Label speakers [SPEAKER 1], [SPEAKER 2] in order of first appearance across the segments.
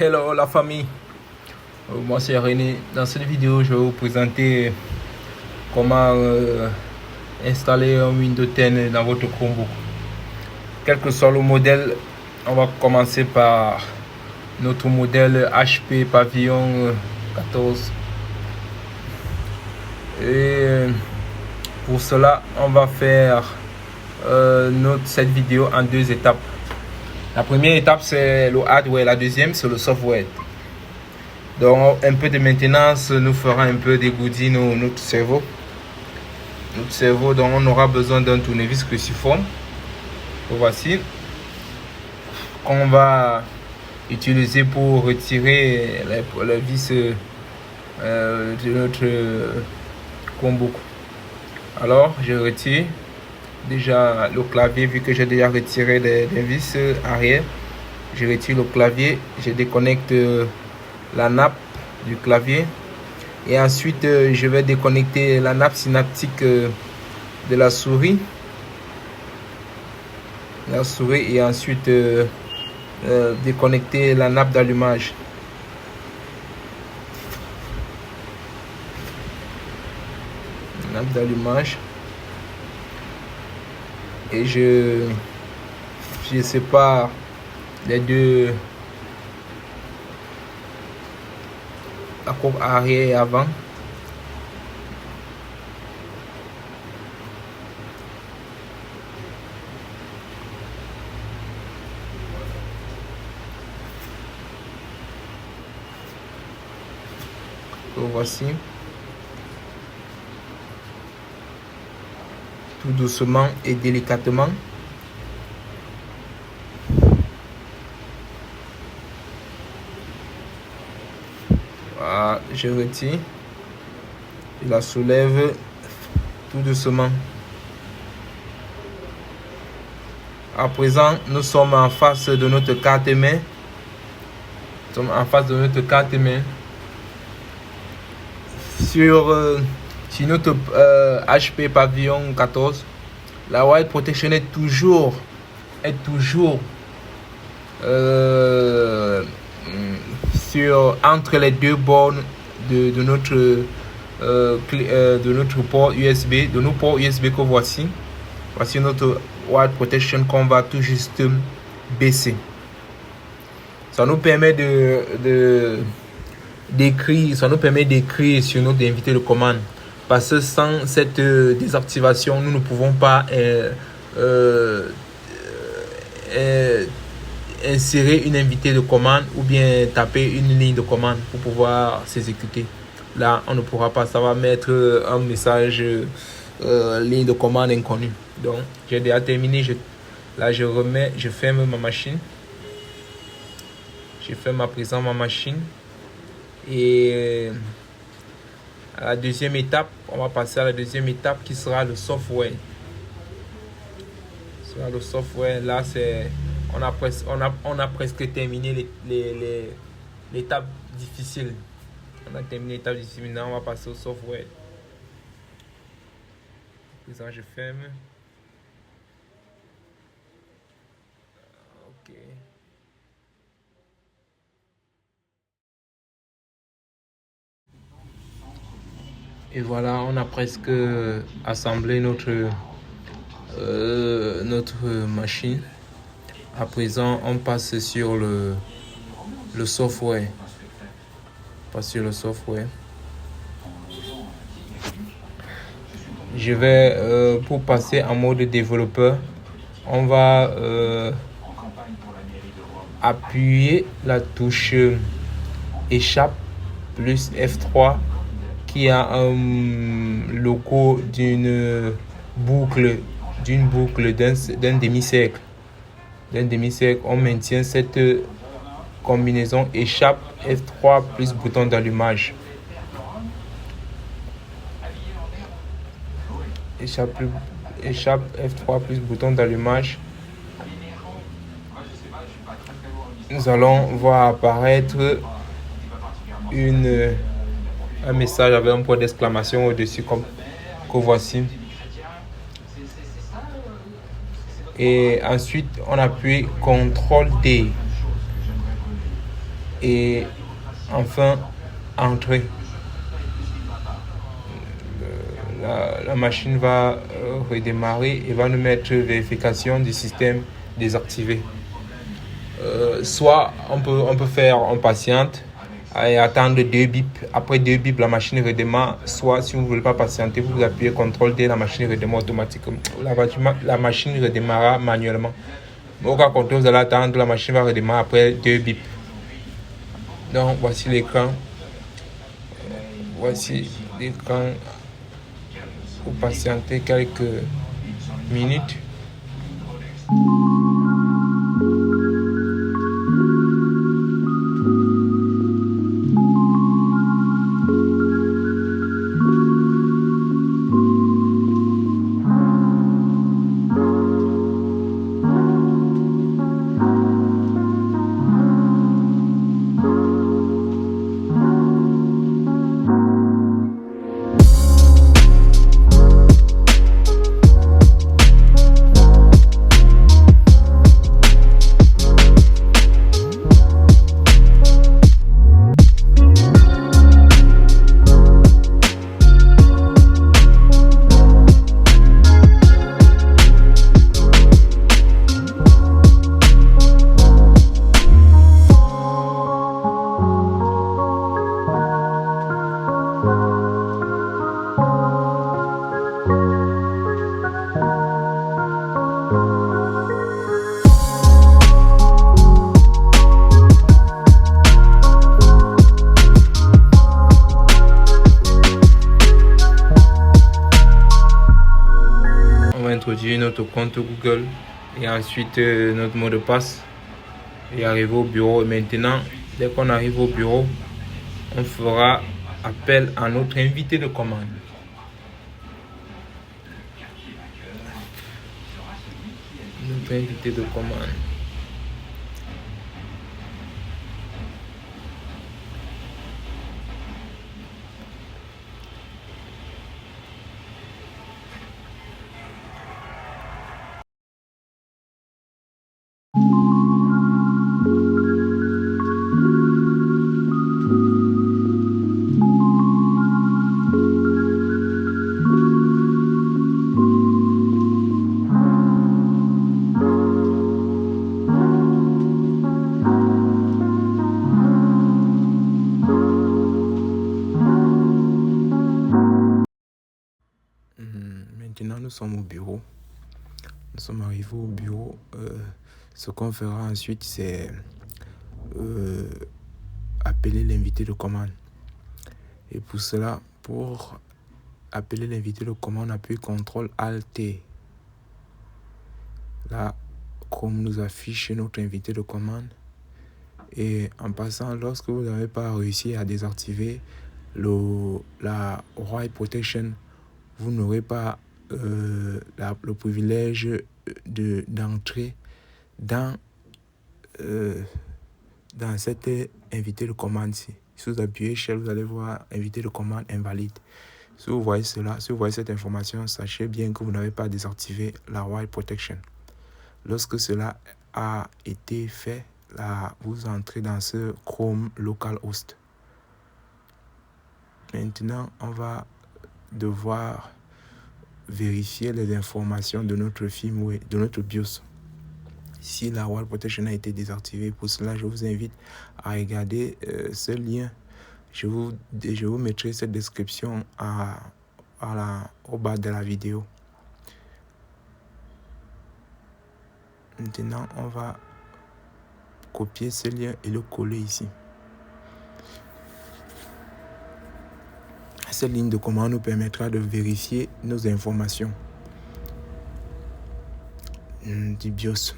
[SPEAKER 1] Hello la famille, moi c'est René. Dans cette vidéo, je vais vous présenter comment installer un Windows 10 dans votre Chromebook. Quel que soit le modèle, on va commencer par notre modèle HP Pavillon 14. Et pour cela, on va faire cette vidéo en deux étapes. La première étape, c'est le hardware. La deuxième, c'est le software. Donc, un peu de maintenance nous fera un peu dégourdir notre cerveau. Donc, on aura besoin d'un tournevis cruciforme. Voici. Qu'on va utiliser pour retirer les vis de notre Chromebook. Alors, je retire déjà le clavier, vu que j'ai déjà retiré les vis arrière. Je retire le clavier, je déconnecte la nappe du clavier et ensuite je vais déconnecter la nappe synaptique de la souris et ensuite déconnecter la nappe d'allumage. Et je sépare les deux, la coque arrière et avant. Voici. Tout doucement et délicatement. Voilà, je retire. Je la soulève tout doucement. À présent, nous sommes en face de notre carte mère. Sur notre HP Pavillon 14, la Wire Protection est toujours entre les deux bornes de notre port USB, de nos ports USB que voici. Voici notre Wire Protection qu'on va tout juste baisser. Ça nous permet d'écrire sur notre invité de commande, parce que sans cette désactivation, nous ne pouvons pas insérer une invité de commande ou bien taper une ligne de commande pour pouvoir s'exécuter. Là, on ne pourra pas, ça va mettre un message ligne de commande inconnue. Donc, j'ai déjà terminé. Je ferme ma machine. Je ferme à présent ma machine. Et à la deuxième étape, on va passer à la deuxième étape qui sera le software. Là, on a presque terminé l'étape difficile. On a terminé l'étape difficile. Maintenant, on va passer au software. À présent, je ferme. Ok. Et voilà, on a presque assemblé notre machine. À présent, on passe sur le software. Je vais pour passer en mode développeur, on va appuyer la touche échappe plus F3 qui a un logo d'une boucle d'un demi-cercle. On maintient cette combinaison échappe F3 plus bouton d'allumage. Échappe F3 plus bouton d'allumage. Nous allons voir apparaître un message avec un point d'exclamation au-dessus que voici. Et ensuite, on appuie CTRL D. Et enfin, entrée. La machine va redémarrer et va nous mettre vérification du système désactivé. Soit on peut faire en patiente et attendre 2 bips. Après 2 bips, la machine redémarre. Soit si vous ne voulez pas patienter, vous appuyez CTRL D, la machine redémarre automatiquement. La machine redémarrera manuellement. Au cas contraire, vous allez attendre, la machine va redémarrer après 2 bips. Donc voici l'écran. Voici l'écran. Pour patienter quelques minutes. On va introduire notre compte Google et ensuite notre mot de passe et arriver au bureau. Maintenant, dès qu'on arrive au bureau, on fera appel à notre invité de commande. Notre invité de commande. Maintenant, nous sommes au bureau. Nous sommes arrivés au bureau. Ce qu'on fera ensuite, c'est appeler l'invité de commande. Et pour cela, pour appeler l'invité de commande, on appuie CTRL-ALT-T. Là, Chrome nous affiche notre invité de commande. Et en passant, lorsque vous n'avez pas réussi à désactiver la White Protection, vous n'aurez pas le privilège d'entrer dans cette invité de commande. Si vous appuyez Shell, vous allez voir invité de commande invalide. Si vous voyez cela, si vous voyez cette information, sachez bien que vous n'avez pas désactivé la White Protection. Lorsque cela a été fait, là, vous entrez dans ce Chrome localhost. Maintenant, on va devoir vérifier les informations de notre firmware, de notre BIOS. Si la White Protection a été désactivée, pour cela, je vous invite à regarder ce lien. Je vous mettrai cette description au bas de la vidéo. Maintenant, on va copier ce lien et le coller ici. Cette ligne de commande nous permettra de vérifier nos informations du BIOS.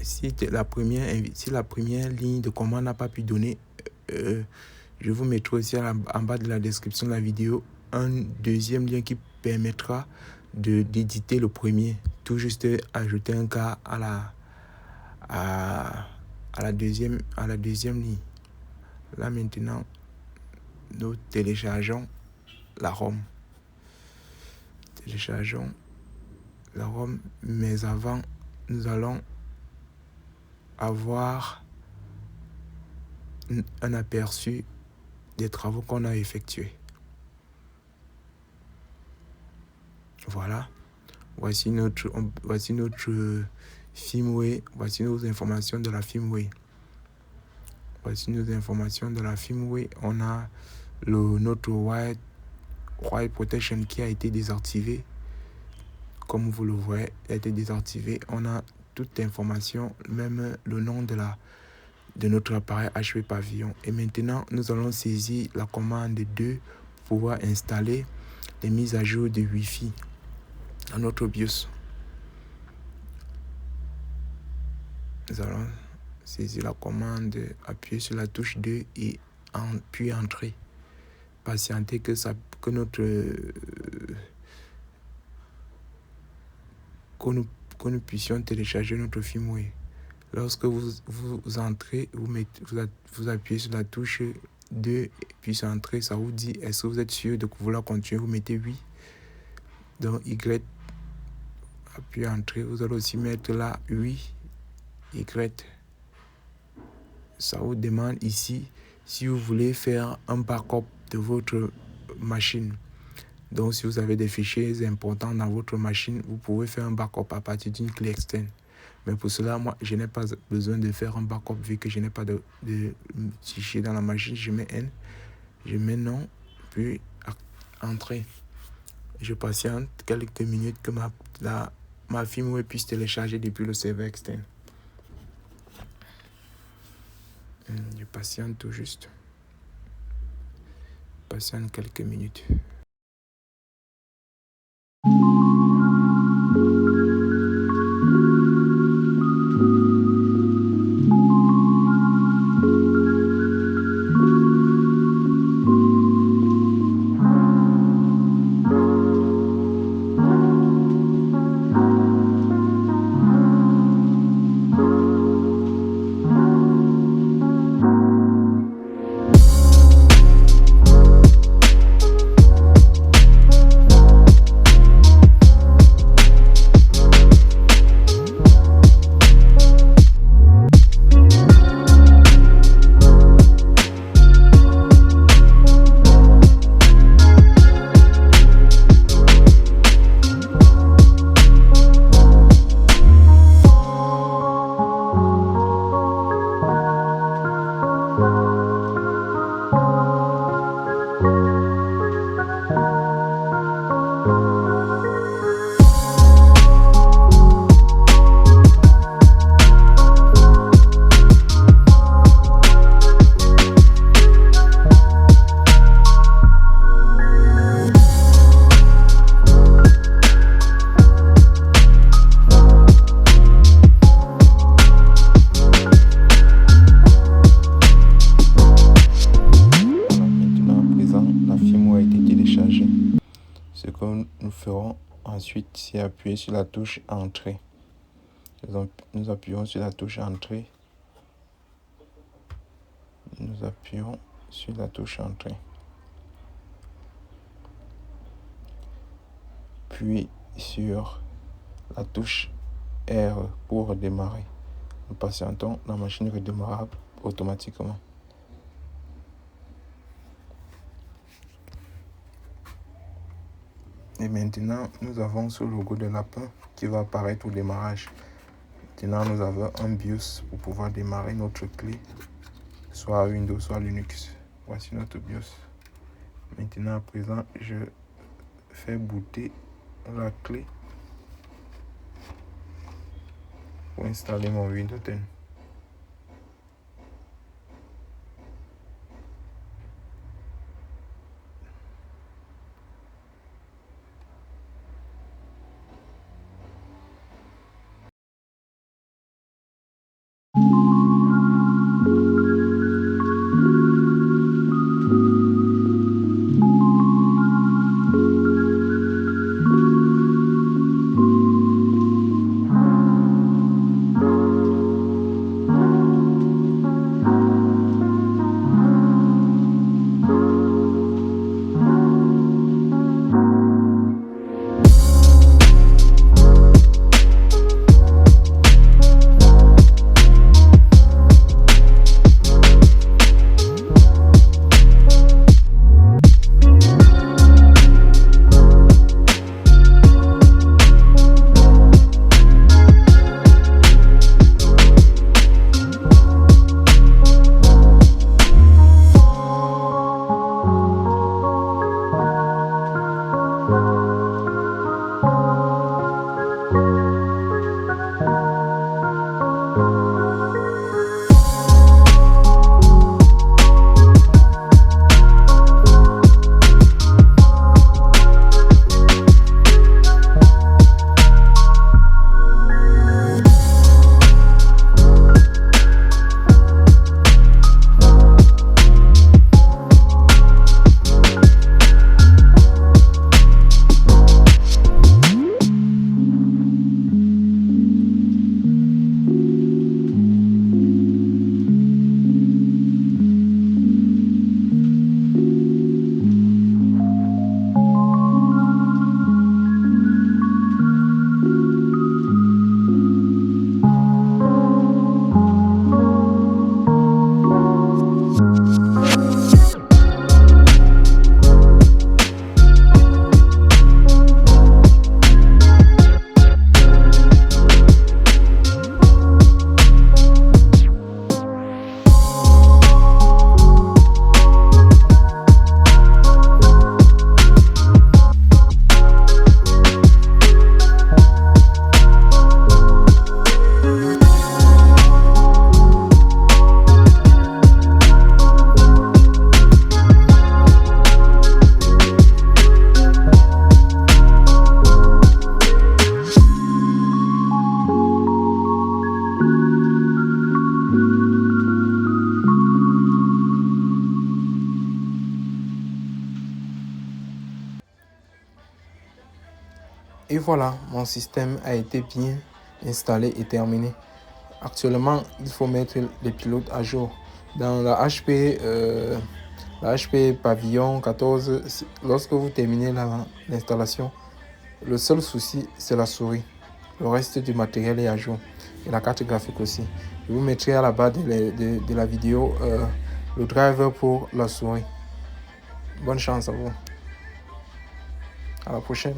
[SPEAKER 1] Si la première ligne de commande n'a pas pu donner, je vous mettrai aussi en bas de la description de la vidéo un deuxième lien qui permettra d'éditer le premier. Tout juste ajouter un cas à la deuxième ligne. Là maintenant, nous téléchargeons la ROM. Mais avant, nous allons avoir
[SPEAKER 2] un aperçu des travaux qu'on a effectués. Voilà. Voici notre firmware. Voici nos informations de la firmware. Voici nos informations de la firmware. On a notre White Protection qui a été désactivé. Comme vous le voyez, il a été désactivé. On a toute l'information, même le nom de notre appareil HP Pavillon. Et maintenant, nous allons saisir la commande 2 pour pouvoir installer les mises à jour de Wi-Fi à notre BIOS. Nous allons saisir la commande, appuyer sur la touche 2 et puis entrer. Patienter que nous puissions télécharger notre firmware. Lorsque vous entrez, vous appuyez sur la touche 2 et puis entrer, ça vous dit est-ce que vous êtes sûr de vouloir continuer, vous mettez oui. Donc Y, appuyez entrer, vous allez aussi mettre là oui, Y. Ça vous demande ici si vous voulez faire un backup de votre machine. Donc si vous avez des fichiers importants dans votre machine, vous pouvez faire un backup à partir d'une clé externe. Mais pour cela, moi, je n'ai pas besoin de faire un backup vu que je n'ai pas de fichier dans la machine. Je mets N, je mets non, puis entrer. Je patiente quelques minutes que ma firmware puisse télécharger depuis le serveur externe. Je patiente tout juste. Patiente quelques minutes. Ce que nous ferons ensuite, c'est appuyer sur la touche Entrée. Nous appuyons sur la touche Entrée. Nous appuyons sur la touche Entrée. Puis sur la touche R pour redémarrer. Nous patientons, la machine redémarrera automatiquement. Et maintenant, nous avons ce logo de lapin qui va apparaître au démarrage. Maintenant, nous avons un BIOS pour pouvoir démarrer notre clé, soit Windows, soit Linux. Voici notre BIOS. Maintenant, à présent, je fais booter la clé pour installer mon Windows 10. Et voilà, mon système a été bien installé et terminé. Actuellement, il faut mettre les pilotes à jour. Dans la HP Pavillon 14, lorsque vous terminez l'installation, le seul souci, c'est la souris. Le reste du matériel est à jour. Et la carte graphique aussi. Je vous mettrai à la barre de la vidéo le driver pour la souris. Bonne chance à vous. À la prochaine.